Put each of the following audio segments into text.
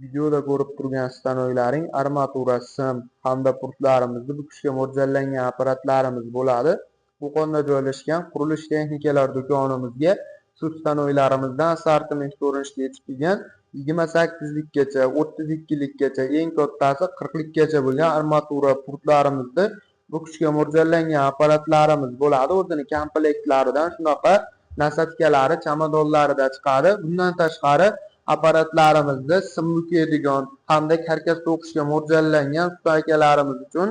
Videoda ko'rib turgan stanoylaring armatura, sim hamda purtlarimizni bukishga mo'ljallangan apparatlarimiz bo'ladi. Qo'qonda joylashgan qurilish texnikalar do'konimizga shu stanoylarimizdan assortiment ko'rinishida yetib kelgan 28 likgacha, 32 likgacha, eng kattasi 40 likgacha bo'lgan armatura purtlarimizni bukishga mo'ljallangan apparatlarimiz bo'ladi. O'zini komplektlaridan shunaqa nasatkalari, chamadonlarida chiqadi. Bundan tashqari apparatlarimizda sim bukadigan hamda karkasda o'qishga mo'ljallangan ustakalarimiz uchun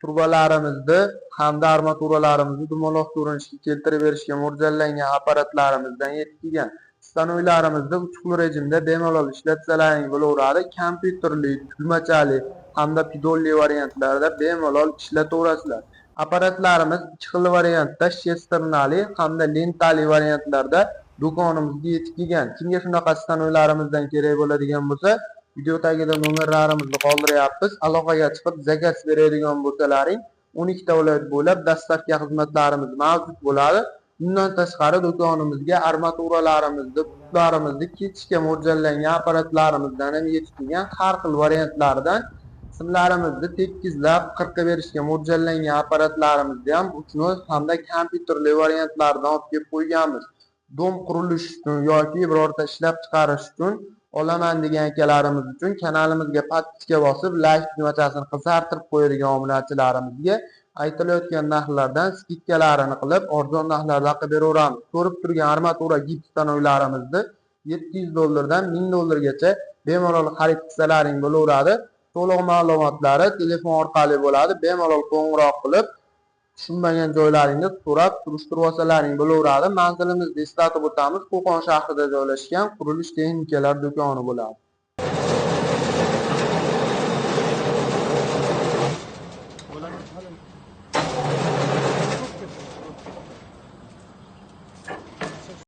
turbalarimizni hamda armaturalarimizni dumaloq ko'rinishga keltirib berishga mo'ljallangan apparatlarimizdan yetib kelgan. Stanoylarimizda uchuqli rejimda bemalol ishlatsalaring bo'laveradi. Kompyuterli, tugmachali hamda pedolli variantlarda bemalol ishlataverasizlar. Apparatlarimiz ikki xil variantda shesternali hamda lentali variantlarda do'konimizga yetib kelgan. Kimga shunaqa stanoylarimizdan kerak bo'ladigan bo'lsa, video tagida nomerlarimizni qoldiryapmiz. Aloqaga chiqib zakaz beradigan bo'lsalaring 12 ta viloyat bo'ylab dastlabki xizmatlarimiz mavjud bo'ladi. Bundan tashqari do'konimizga armaturalarimizni, putlarimizni ketishga mo'ljallangan apparatlarimizdan ham yetib kelgan. Har xil variantlaridan simlarimizni tekizlab 40 ga berishga mo'ljallangan apparatlarimizni ham uchinoz hamda kompyuterli variantlardan olib kelib qo'yganmiz. Dom qurilish uchun yoki birorta ishlab chiqarish uchun olaman degan akalarimiz uchun kanalimizga podpiska bosib, like tugmachasini qizartirib qo'yadigan obunachilarimizga aytilayotgan narxlardan skidkalarini qilib, arzon narxlarda qilib beraveramiz. Ko'rib turgan armatura gips stanoylarimizni $700 dan $1000 bemalol xarid qilsalaring bo'laveradi. To'liq ma'lumotlari telefon orqali bo'ladi. Bemalol qo'ng'iroq qilib tushunmagan joylaringizni so'rab surishtirib olsalaring bo'laveradi. Manzilimizni eslatib o'tamiz. Qo'qon shahrida joylashgan qurilish texnikalar do'koni bo'ladi.